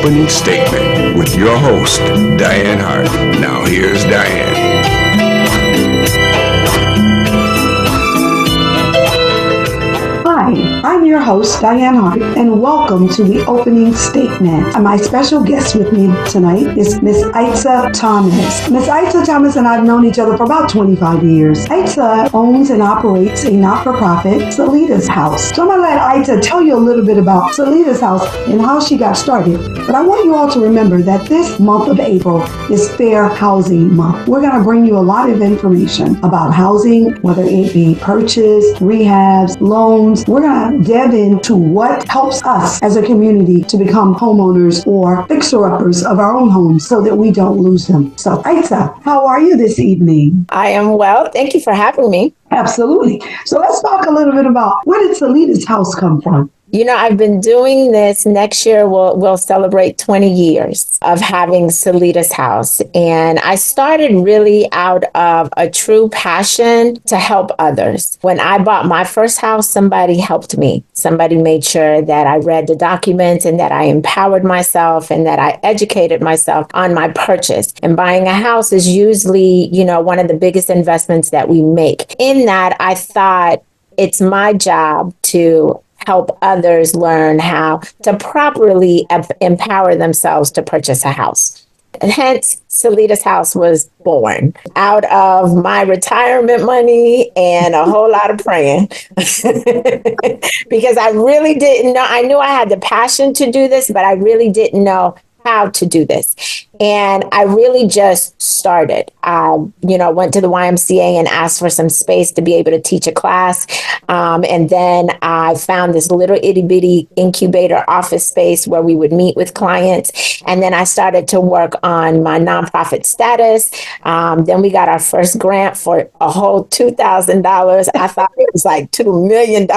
opening statement with your host, Dianne Hart. Now here's Dianne. Hi, I'm your host, Dianne Hart, and welcome to the opening statement. And my special guest with me tonight is Miss Issa Thomas. Miss Issa Thomas and I have known each other for about 25 years. Issa owns and operates a not-for-profit, Salita's House. So I'm going to let Issa tell you a little bit about Salita's House and how she got started. But I want you all to remember that this month of April is Fair Housing Month. We're going to bring you a lot of information about housing, whether it be purchase, rehabs, loans. We're going to delve into what helps us as a community to become homeowners or fixer-uppers of our own homes so that we don't lose them. So, Issa, how are you this evening? I am well. Thank you for having me. Absolutely. So let's talk a little bit about where did Salita's House come from? You know, I've been doing this. Next year, we'll celebrate 20 years of having Salita's House. And I started really out of a true passion to help others. When I bought my first house, somebody helped me. Somebody made sure that I read the documents and that I empowered myself and that I educated myself on my purchase. And buying a house is usually, one of the biggest investments that we make. In that, I thought it's my job to help others learn how to properly empower themselves to purchase a house. And hence, Salita's House was born out of my retirement money and a whole lot of praying. Because I really didn't know. I knew I had the passion to do this, but I really didn't know how to do this. And I really just started. Went to the YMCA and asked for some space to be able to teach a class. And then I found this little itty bitty incubator office space where we would meet with clients. And then I started to work on my nonprofit status. Then we got our first grant for a whole $2,000. I thought it was like $2 million.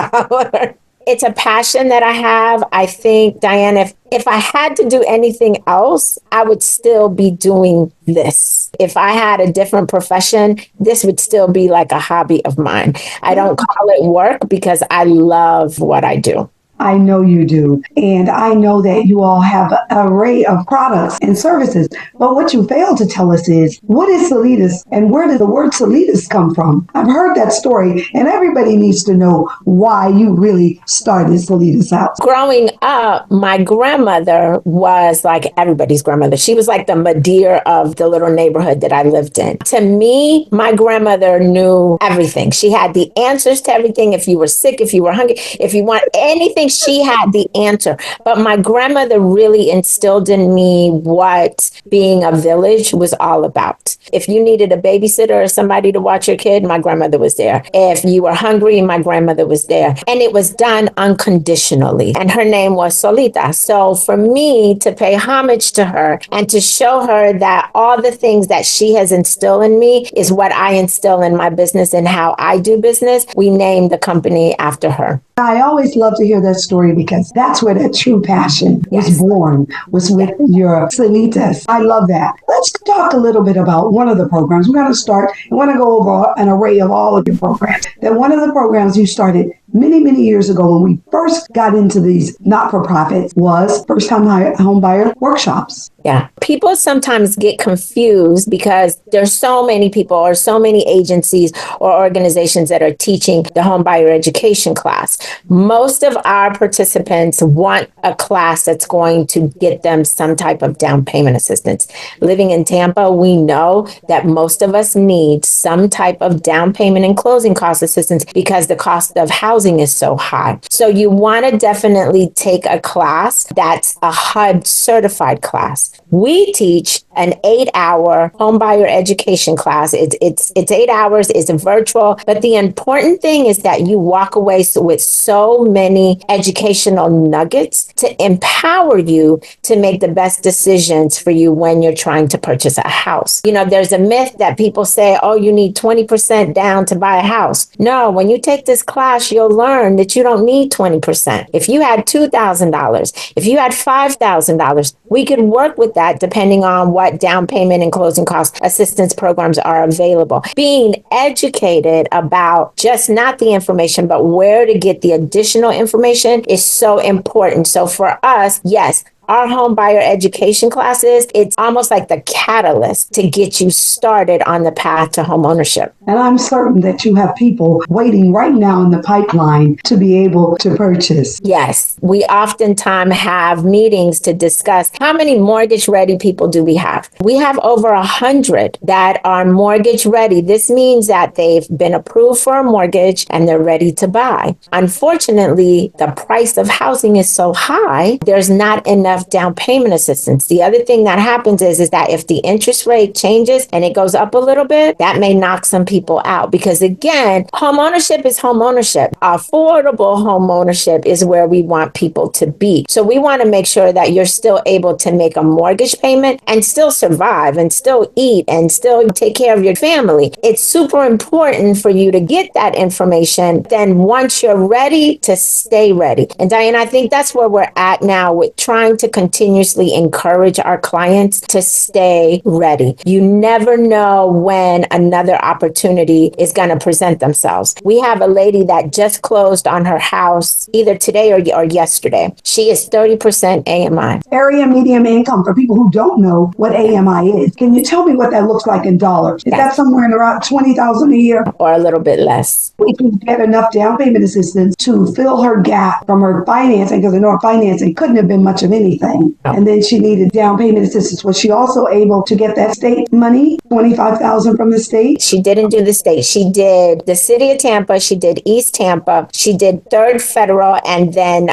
It's a passion that I have. I think, Dianne, if I had to do anything else, I would still be doing this. If I had a different profession, this would still be like a hobby of mine. I don't call it work because I love what I do. I know you do. And I know that you all have an array of products and services. But what you fail to tell us is, what is Salita's and where did the word Salita's come from? I've heard that story and everybody needs to know why you really started Salita's House. Growing up, my grandmother was like everybody's grandmother. She was like the Madeira of the little neighborhood that I lived in. To me, my grandmother knew everything. She had the answers to everything. If you were sick, if you were hungry, if you want anything, she had the answer. But my grandmother really instilled in me what being a village was all about. If you needed a babysitter or somebody to watch your kid, my grandmother was there. If you were hungry, my grandmother was there. And it was done unconditionally. And her name was Solita. So for me to pay homage to her and to show her that all the things that she has instilled in me is what I instill in my business and how I do business, we named the company after her. I always love to hear that story because that's where that true passion was born, was with your Salitas. I love that. Let's talk a little bit about one of the programs. We're going to start, I want to go over an array of all of your programs. That one of the programs you started many, many years ago when we first got into these not-for-profits was first-time home buyer workshops. Yeah. People sometimes get confused because there's so many people or so many agencies or organizations that are teaching the home buyer education class. Most of our participants want a class that's going to get them some type of down payment assistance. Living in Tampa, we know that most of us need some type of down payment and closing cost assistance because the cost of housing is so high. So you want to definitely take a class that's a HUD certified class. We teach an 8-hour homebuyer education class. It's 8 hours. It's virtual. But the important thing is that you walk away with so many educational nuggets to empower you to make the best decisions for you when you're trying to purchase a house. There's a myth that people say, oh, you need 20% down to buy a house. No, when you take this class, you'll learn that you don't need 20%. If you had $2,000, if you had $5,000, we could work with that depending on what down payment and closing cost assistance programs are available. Being educated about just not the information, but where to get the additional information is so important. So for us, yes, our home buyer education classes, it's almost like the catalyst to get you started on the path to home ownership. And I'm certain that you have people waiting right now in the pipeline to be able to purchase. Yes, we oftentimes have meetings to discuss how many mortgage ready people do we have. We have over 100 that are mortgage ready. This means that they've been approved for a mortgage and they're ready to buy. Unfortunately, the price of housing is so high, there's not enough down payment assistance. The other thing that happens is that if the interest rate changes and it goes up a little bit, that may knock some people out, because again, home ownership is home ownership. Affordable home ownership is where we want people to be. So we want to make sure that you're still able to make a mortgage payment and still survive and still eat and still take care of your family. It's super important for you to get that information. Then once you're ready, to stay ready. And Dianne, I think that's where we're at now with trying to continuously encourage our clients to stay ready. You never know when another opportunity is going to present themselves. We have a lady that just closed on her house either today or yesterday. She is 30% AMI. Area medium income, for people who don't know what AMI is, can you tell me what that looks like in dollars? Is that somewhere in around $20,000 a year? Or a little bit less. We can get enough down payment assistance to fill her gap from her financing, because I know her financing couldn't have been much of anything. And then she needed down payment assistance. Was she also able to get that state money, $25,000 from the state? She didn't do the state. She did the city of Tampa. She did East Tampa. She did Third Federal. And then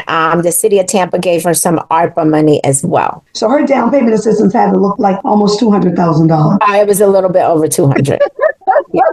the city of Tampa gave her some ARPA money as well. So her down payment assistance had to look like almost $200,000. It was a little bit over 200.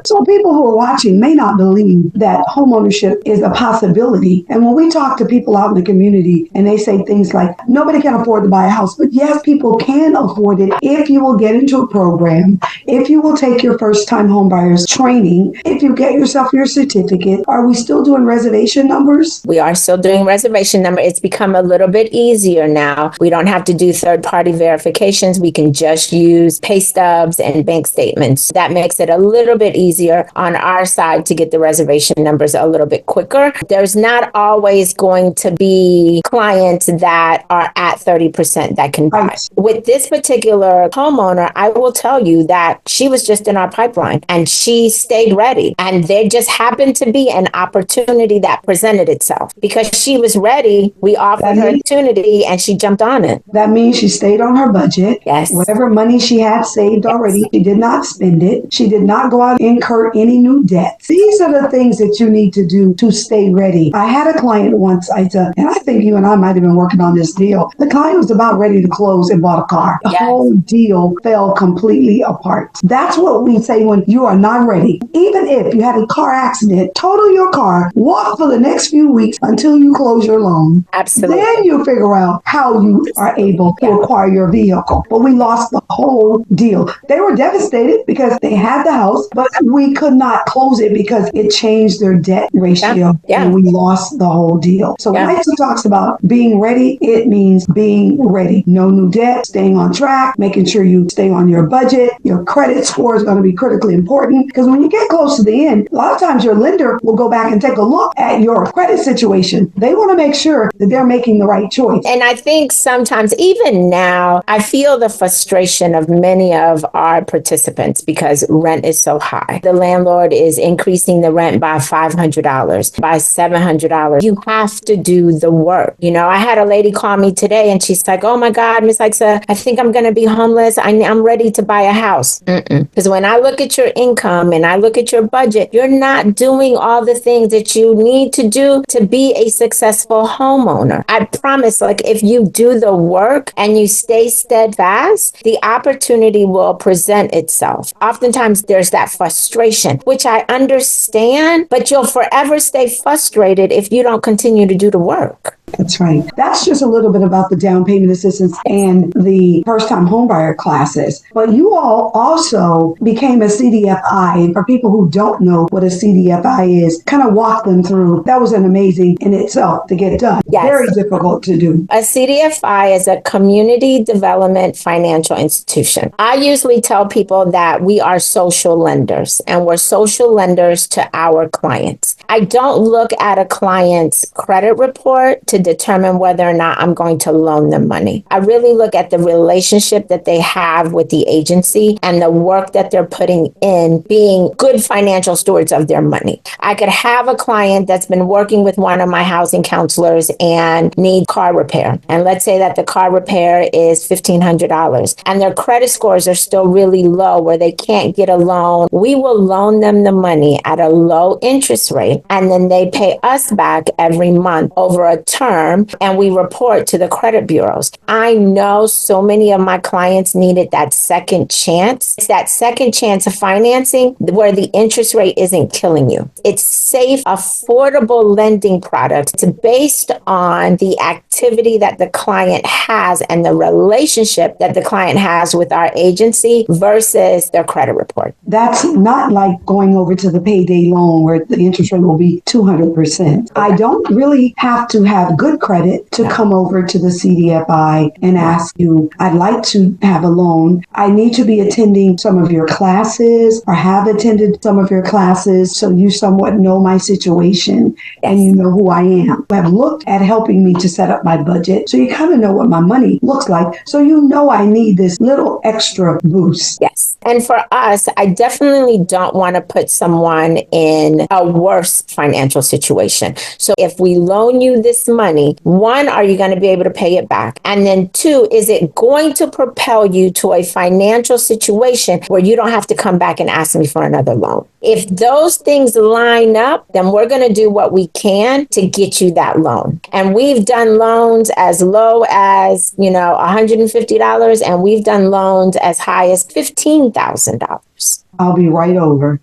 So people who are watching may not believe that homeownership is a possibility. And when we talk to people out in the community and they say things like, nobody can afford to buy a house, but yes, people can afford it if you will get into a program, if you will take your first time homebuyers training, if you get yourself your certificate. Are we still doing reservation numbers? We are still doing reservation number. It's become a little bit easier now. We don't have to do third-party verifications. We can just use pay stubs and bank statements. That makes it a little bit easier on our side to get the reservation numbers a little bit quicker. There's not always going to be clients that are at 30% that can buy. Right. With this particular homeowner, I will tell you that she was just in our pipeline and she stayed ready. And there just happened to be an opportunity that presented itself. Because she was ready, we offered her opportunity and she jumped on it. That means she stayed on her budget. Yes. Whatever money she had saved already, she did not spend it. She did not go out and incur any new debts. These are the things that you need to do to stay ready. I had a client once, Issa, and I think you and I might have been working on this deal. The client was about ready to close and bought a car. The whole deal fell completely apart. That's what we say when you are not ready. Even if you had a car accident, total your car, walk for the next few weeks until you close your loan. Absolutely. Then you figure out how you are able to acquire your vehicle. But we lost the whole deal. They were devastated because they had the house, but we could not close it because it changed their debt ratio and we lost the whole deal. So when Issa talks about being ready, it means being ready. No new debt, staying on track, making sure you stay on your budget. Your credit score is going to be critically important because when you get close to the end, a lot of times your lender will go back and take a look at your credit situation. They want to make sure that they're making the right choice. And I think sometimes, even now, I feel the frustration of many of our participants because rent is so high. The landlord is increasing the rent by $500, by $700. You have to do the work. You know, I had a lady call me today and she's like, oh my God, Miss Issa, I think I'm going to be homeless. I'm ready to buy a house. Because when I look at your income and I look at your budget, you're not doing all the things that you need to do to be a successful homeowner. I promise, like if you do the work and you stay steadfast, the opportunity will present itself. Oftentimes there's that frustration, which I understand, but you'll forever stay frustrated if you don't continue to do the work. That's right. That's just a little bit about the down payment assistance and the first-time homebuyer classes. But you all also became a CDFI. And for people who don't know what a CDFI is, kind of walk them through. That was an amazing in itself to get done. Yes. Very difficult to do. A CDFI is a community development financial institution. I usually tell people that we are social lenders and we're social lenders to our clients. I don't look at a client's credit report to determine whether or not I'm going to loan them money. I really look at the relationship that they have with the agency and the work that they're putting in being good financial stewards of their money. I could have a client that's been working with one of my housing counselors and need car repair. And let's say that the car repair is $1,500 and their credit scores are still really low where they can't get a loan. We will loan them the money at a low interest rate, and then they pay us back every month over a term, and we report to the credit bureaus. I know so many of my clients needed that second chance. It's that second chance of financing where the interest rate isn't killing you. It's safe, affordable lending products. It's based on the activity that the client has and the relationship that the client has with our agency versus their credit report. That's not like going over to the payday loan where the interest rate will be 200%. I don't really have to have good credit to come over to the CDFI and ask you, I'd like to have a loan. I need to be attending some of your classes or have attended some of your classes so you somewhat know my situation and you know who I am. You have looked at helping me to set up my budget so you kind of know what my money looks like. So you know I need this little extra boost. Yes. And for us, I definitely don't want to put someone in a worse financial situation. So if we loan you this money, one, are you going to be able to pay it back? And then two, is it going to propel you to a financial situation where you don't have to come back and ask me for another loan? If those things line up, then we're going to do what we can to get you that loan. And we've done loans as low as, $150, and we've done loans as high as $15,000. I'll be right over.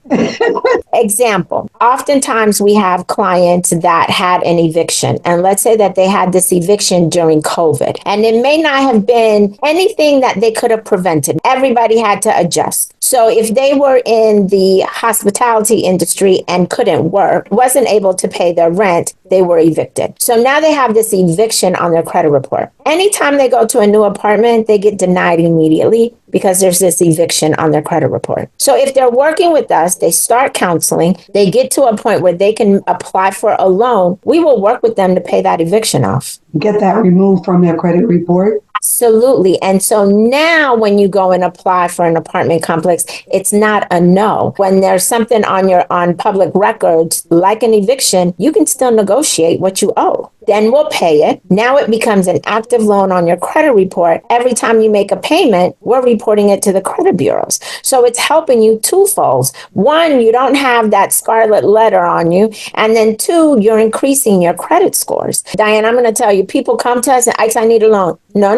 Example, oftentimes we have clients that had an eviction, and let's say that they had this eviction during COVID, and it may not have been anything that they could have prevented. Everybody had to adjust. So if they were in the hospitality industry and couldn't work, wasn't able to pay their rent, they were evicted. So now they have this eviction on their credit report. Anytime they go to a new apartment, they get denied immediately because there's this eviction on their credit report. So if they're working with us, they start counseling, they get to a point where they can apply for a loan, we will work with them to pay that eviction off. Get that removed from their credit report. Absolutely. And so now when you go and apply for an apartment complex, it's not a no. When there's something on public records, like an eviction, you can still negotiate what you owe. Then we'll pay it. Now it becomes an active loan on your credit report. Every time you make a payment, we're reporting it to the credit bureaus. So it's helping you twofold. One, you don't have that scarlet letter on you. And then two, you're increasing your credit scores. Dianne, I'm going to tell you, people come to us and I need a loan. No.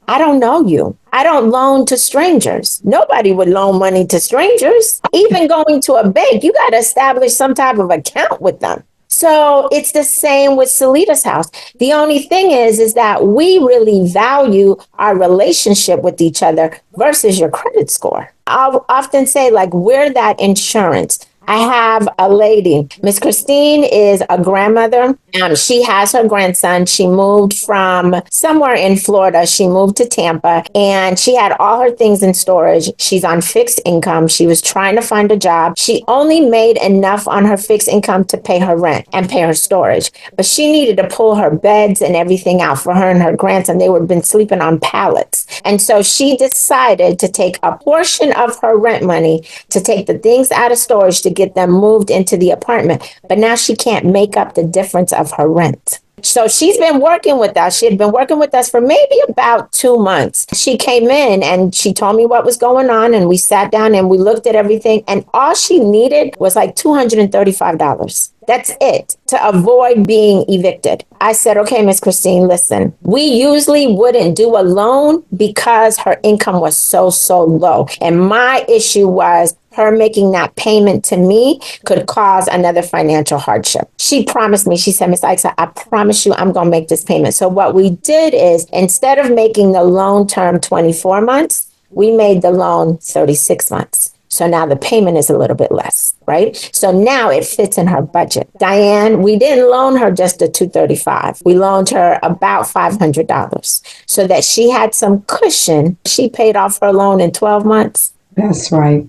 I don't know you. I don't loan to strangers. Nobody would loan money to strangers. Even going to a bank, you got to establish some type of account with them. So it's the same with Salida's house. The only thing is that we really value our relationship with each other versus your credit score. I'll often say, we're that insurance. I have a lady, Miss Christine is a grandmother. She has her grandson. She moved from somewhere in Florida. She moved to Tampa and she had all her things in storage. She's on fixed income. She was trying to find a job. She only made enough on her fixed income to pay her rent and pay her storage. But she needed to pull her beds and everything out for her and her grandson. They were been sleeping on pallets. And so she decided to take a portion of her rent money to take the things out of storage to get them moved into the apartment. But now she can't make up the difference of her rent. So she's been working with us. She had been working with us for maybe about 2 months. She came in and she told me what was going on, and we sat down and we looked at everything, and all she needed was like $235. That's it, to avoid being evicted. I said, okay, Miss Christine, listen, we usually wouldn't do a loan because her income was so low. And my issue was her making that payment to me could cause another financial hardship. She promised me, she said, Miss Issa, I promise you I'm going to make this payment. So what we did is, instead of making the loan term 24 months, we made the loan 36 months. So now the payment is a little bit less, right? So now it fits in her budget. Dianne, we didn't loan her just the $235. We loaned her about $500 so that she had some cushion. She paid off her loan in 12 months. That's right.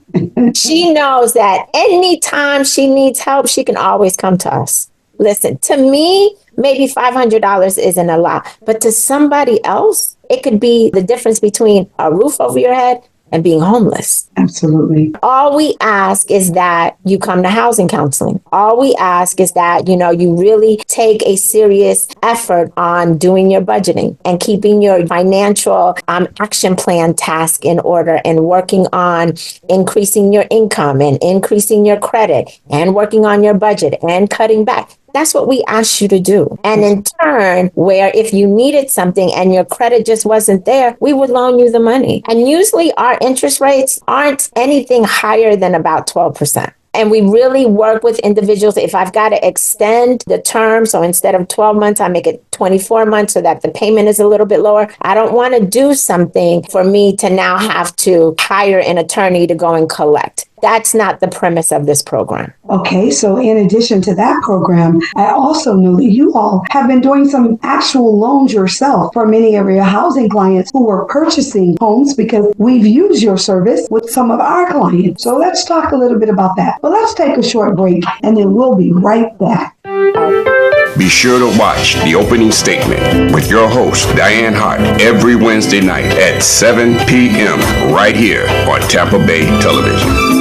She knows that anytime she needs help, she can always come to us. Listen, to me, maybe $500 isn't a lot. But to somebody else, it could be the difference between a roof over your head and being homeless. Absolutely. All we ask is that you come to housing counseling. All we ask is that, you really take a serious effort on doing your budgeting and keeping your financial action plan task in order and working on increasing your income and increasing your credit and working on your budget and cutting back. That's what we asked you to do. And in turn, where if you needed something and your credit just wasn't there, we would loan you the money. And usually our interest rates aren't anything higher than about 12%. And we really work with individuals. If I've got to extend the term, so instead of 12 months, I make it 24 months so that the payment is a little bit lower. I don't want to do something for me to now have to hire an attorney to go and collect. That's not the premise of this program. Okay, so in addition to that program, I also know that you all have been doing some actual loans yourself for many of your housing clients who are purchasing homes, because we've used your service with some of our clients. So let's talk a little bit about that. But let's take a short break and then we'll be right back. Be sure to watch The Opening Statement with your host, Dianne Hart, every Wednesday night at 7 p.m. right here on Tampa Bay Television.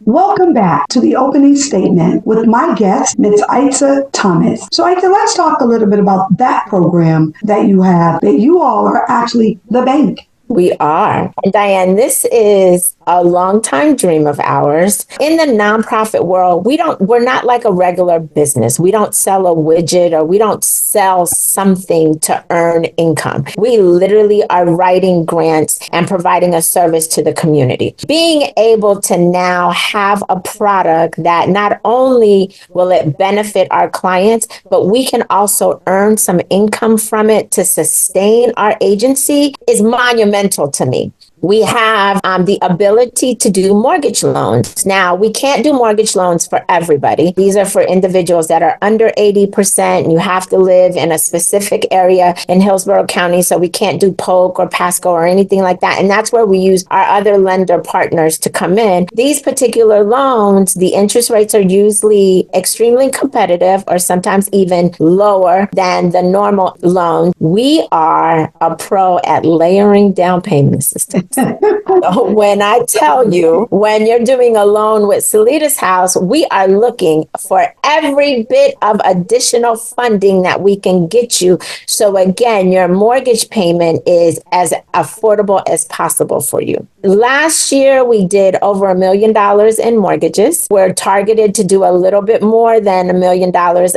Welcome back to The Opening Statement with my guest, Ms. Issa Thomas. So Issa, let's talk a little bit about that program that you have, that you all are actually the bank. We are. And Dianne, this is a longtime dream of ours. In the nonprofit world, we're not like a regular business. We don't sell a widget or we don't sell something to earn income. We literally are writing grants and providing a service to the community. Being able to now have a product that not only will it benefit our clients, but we can also earn some income from it to sustain our agency is monumental to me. We have the ability to do mortgage loans. Now, we can't do mortgage loans for everybody. These are for individuals that are under 80%. And you have to live in a specific area in Hillsborough County. So we can't do Polk or Pasco or anything like that. And that's where we use our other lender partners to come in. These particular loans, the interest rates are usually extremely competitive or sometimes even lower than the normal loan. We are a pro at layering down payment assistance. So when I tell you, when you're doing a loan with Salidas House, we are looking for every bit of additional funding that we can get you. So again, your mortgage payment is as affordable as possible for you. Last year, we did over $1 million in mortgages. We're targeted to do a little bit more than $1 million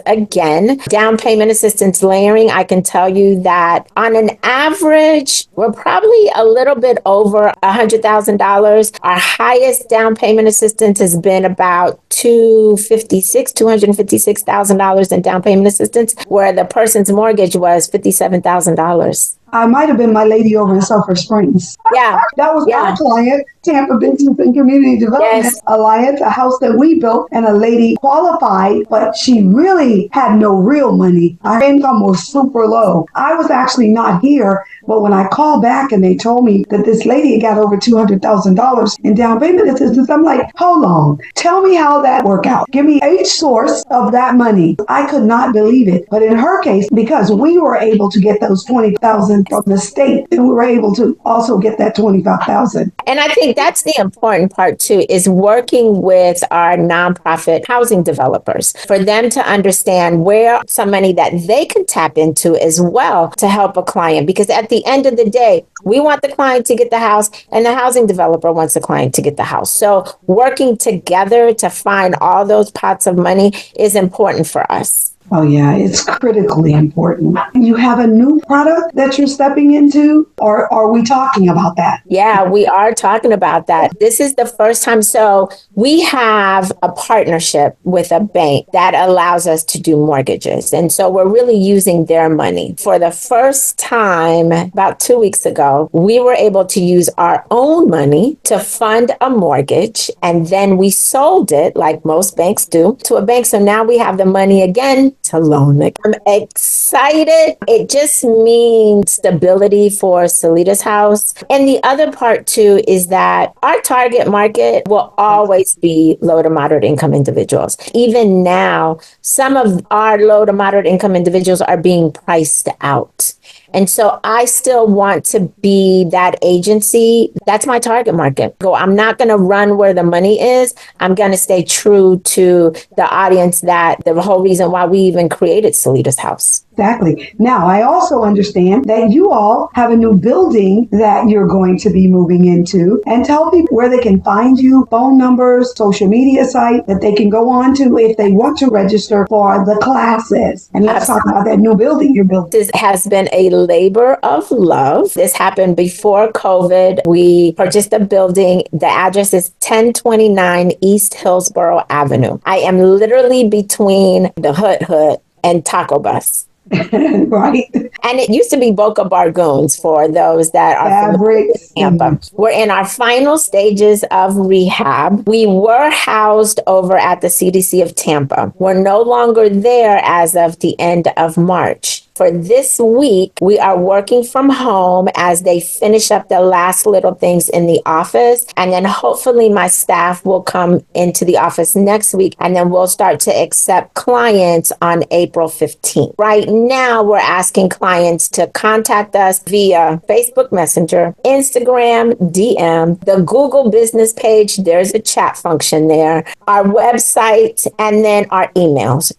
again. Down payment assistance layering, I can tell you that on an average, we're probably a little bit over $100,000. Our highest down payment assistance has been about $256,000 in down payment assistance, where the person's mortgage was $57,000. I might have been my lady over in Sulphur Springs. Yeah. That was Yeah. our client, Tampa Business and Community Development Yes. Alliance, a house that we built, and a lady qualified, but she really had no real money. Our income was super low. I was actually not here, but when I called back and they told me that this lady had got over $200,000 in down payment assistance, I'm like, hold on, tell me how that worked out. Give me each source of that money. I could not believe it. But in her case, because we were able to get those $20,000 from the state, and we were able to also get that $25,000. And I think that's the important part too, is working with our nonprofit housing developers for them to understand where some money that they can tap into as well to help a client. Because at the end of the day, we want the client to get the house and the housing developer wants the client to get the house. So working together to find all those pots of money is important for us. Oh yeah, it's critically important. You have a new product that you're stepping into, or are we talking about that? Yeah, we are talking about that. This is the first time. So we have a partnership with a bank that allows us to do mortgages. And so we're really using their money. For the first time, about 2 weeks ago, we were able to use our own money to fund a mortgage. And then we sold it, like most banks do, to a bank. So now we have the money again alone. Like, I'm excited. It just means stability for Salita's house. And the other part too is that our target market will always be low to moderate income individuals. Even now, some of our low to moderate income individuals are being priced out. And so I still want to be that agency. That's my target market. I'm not going to run where the money is. I'm going to stay true to the audience, that the whole reason why we even created Salita's House. Exactly. Now, I also understand that you all have a new building that you're going to be moving into, and tell people where they can find you, phone numbers, social media site that they can go on to if they want to register for the classes. And let's talk about that new building you're building. This has been a labor of love. This happened before COVID. We purchased a building. The address is 1029 East Hillsborough Avenue. I am literally between the Hood and Taco Bus. Right. And it used to be Boca Bargoons for those that are Fabrics. from Tampa. We're in our final stages of rehab. We were housed over at the CDC of Tampa. We're no longer there as of the end of March. For this week, we are working from home as they finish up the last little things in the office. And then hopefully my staff will come into the office next week, and then we'll start to accept clients on April 15th. Right now, we're asking clients to contact us via Facebook Messenger, Instagram, DM, the Google business page. There's a chat function there, our website, and then our emails.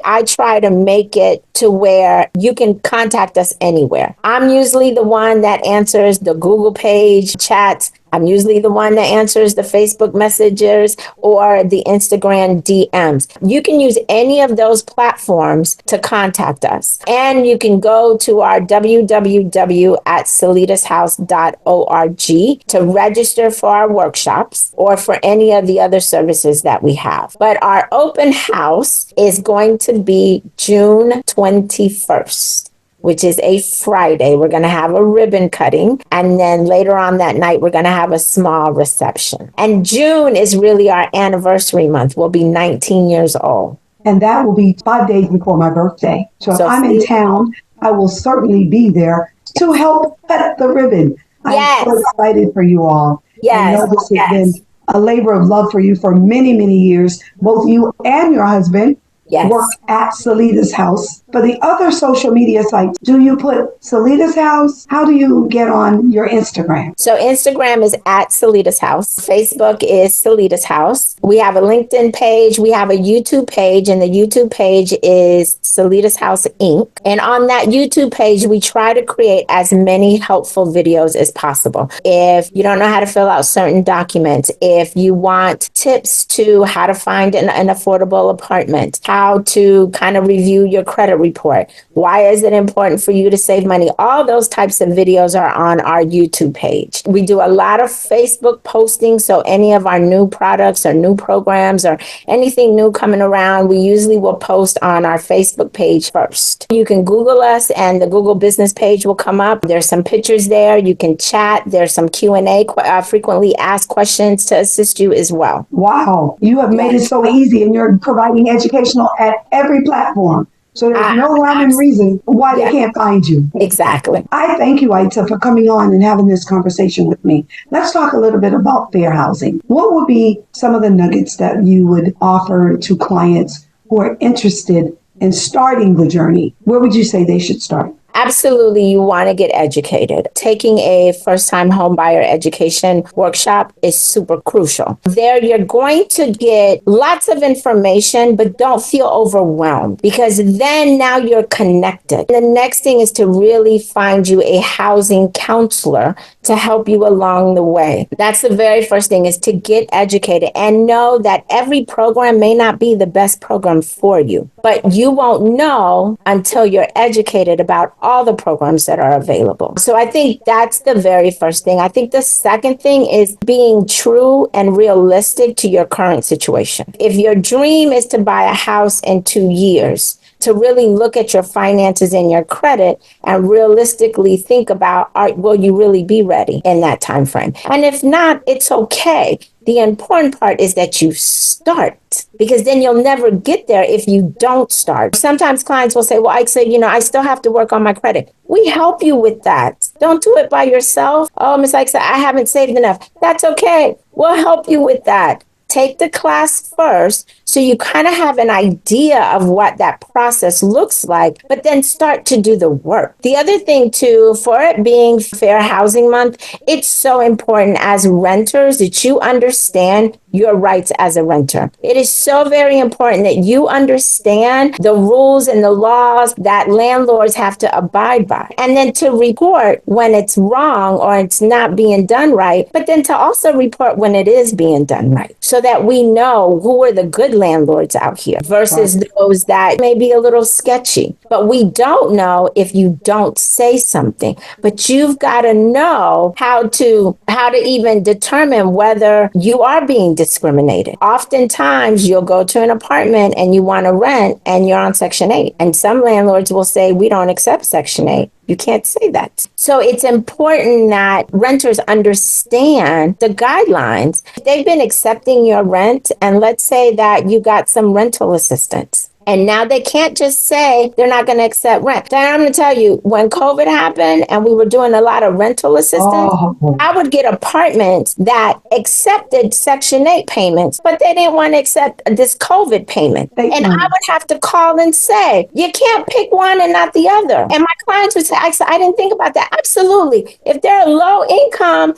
I try to make it to where you can contact us anywhere. I'm usually the one that answers the Google page chats. I'm usually the one that answers the Facebook messages or the Instagram DMs. You can use any of those platforms to contact us. And you can go to our www.salitashouse.org to register for our workshops or for any of the other services that we have. But our open house is going to be June 21st. Which is a Friday. We're going to have a ribbon cutting. And then later on that night, we're going to have a small reception. And June is really our anniversary month. We'll be 19 years old. And that will be 5 days before my birthday. So if I'm in town, I will certainly be there to help cut the ribbon. Yes. I'm so excited for you all. Yes. I know this has been a labor of love for you for many, many years. Both you and your husband work at Salita's House. For the other social media sites, do you put Salita's House? How do you get on your Instagram? So Instagram is at Salita's House. Facebook is Salita's House. We have a LinkedIn page. We have a YouTube page, and the YouTube page is Salita's House Inc. And on that YouTube page, we try to create as many helpful videos as possible. If you don't know how to fill out certain documents, if you want tips to how to find an affordable apartment, how to kind of review your credit report, why is it important for you to save money? All those types of videos are on our YouTube page. We do a lot of Facebook posting, so any of our new products or new programs or anything new coming around, we usually will post on our Facebook page first. You can Google us and the Google business page will come up. There's some pictures there. You can chat. There's some Q&A, frequently asked questions to assist you as well. Wow, you have made it so easy, and you're providing educational at every platform. So there's no rhyme and reason why they can't find you. Exactly. I thank you, Issa, for coming on and having this conversation with me. Let's talk a little bit about fair housing. What would be some of the nuggets that you would offer to clients who are interested in starting the journey? Where would you say they should start? Absolutely, you want to get educated. Taking a first-time home buyer education workshop is super crucial. There, you're going to get lots of information, but don't feel overwhelmed, because then now you're connected. The next thing is to really find you a housing counselor to help you along the way. That's the very first thing, is to get educated and know that every program may not be the best program for you, but you won't know until you're educated about all the programs that are available. So I think that's the very first thing. I think the second thing is being true and realistic to your current situation. If your dream is to buy a house in 2 years, to really look at your finances and your credit and realistically think about, will you really be ready in that time frame? And if not, it's okay. The important part is that you start, because then you'll never get there if you don't start. Sometimes clients will say, well, I say, I still have to work on my credit. We help you with that. Don't do it by yourself. Oh, Ms. Ike said, I haven't saved enough. That's okay. We'll help you with that. Take the class first so you kind of have an idea of what that process looks like, but then start to do the work. The other thing too, for it being Fair Housing Month, it's so important as renters that you understand your rights as a renter. It is so very important that you understand the rules and the laws that landlords have to abide by. And then to report when it's wrong or it's not being done right, but then to also report when it is being done right, so that we know who are the good landlords out here versus those that may be a little sketchy. But we don't know if you don't say something. But you've got to know how to even determine whether you are being discriminated. Oftentimes, you'll go to an apartment and you want to rent and you're on Section 8. And some landlords will say, we don't accept Section 8. You can't say that. So it's important that renters understand the guidelines. If they've been accepting your rent, and let's say that you got some rental assistance, and now they can't just say they're not going to accept rent. Then I'm going to tell you, when COVID happened and we were doing a lot of rental assistance, I would get apartments that accepted Section 8 payments, but they didn't want to accept this COVID payment. And I would have to call and say, you can't pick one and not the other. And my clients would say, I didn't think about that. Absolutely. If they're a low income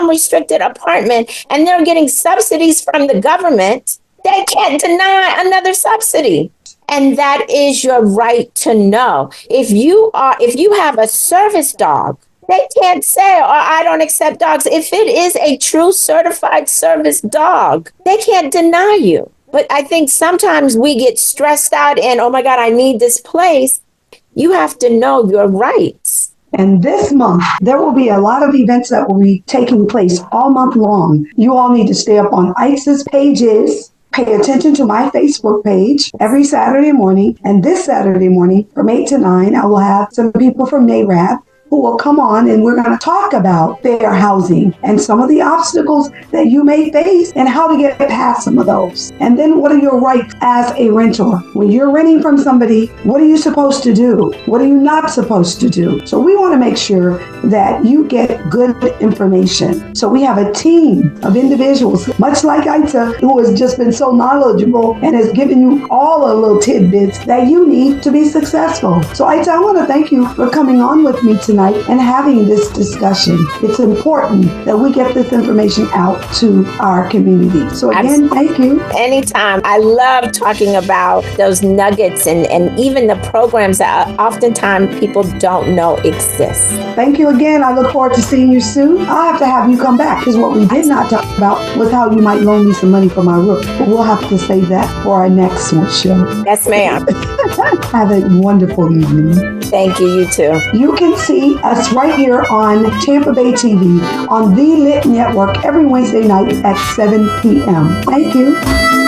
restricted apartment and they're getting subsidies from the government, they can't deny another subsidy. And that is your right to know. If you have a service dog, they can't say, I don't accept dogs. If it is a true certified service dog, they can't deny you. But I think sometimes we get stressed out and, oh my God, I need this place. You have to know your rights. And this month, there will be a lot of events that will be taking place all month long. You all need to stay up on ICE's pages. Pay attention to my Facebook page every Saturday morning. And this Saturday morning from 8 to 9, I will have some people from NARAD who will come on, and we're going to talk about fair housing and some of the obstacles that you may face and how to get past some of those. And then what are your rights as a renter? When you're renting from somebody, what are you supposed to do? What are you not supposed to do? So we want to make sure that you get good information. So we have a team of individuals, much like Issa, who has just been so knowledgeable and has given you all the little tidbits that you need to be successful. So Issa, I want to thank you for coming on with me tonight and having this discussion. It's important that we get this information out to our community. So again, thank you. Anytime. I love talking about those nuggets and even the programs that oftentimes people don't know exist. Thank you again. I look forward to seeing you soon. I'll have to have you come back, because what we did not talk about was how you might loan me some money for my roof. But we'll have to save that for our next show. Yes, ma'am. Have a wonderful evening. Thank you. You too. You can see us right here on Tampa Bay TV on the Lit Network every Wednesday night at 7 p.m. Thank you.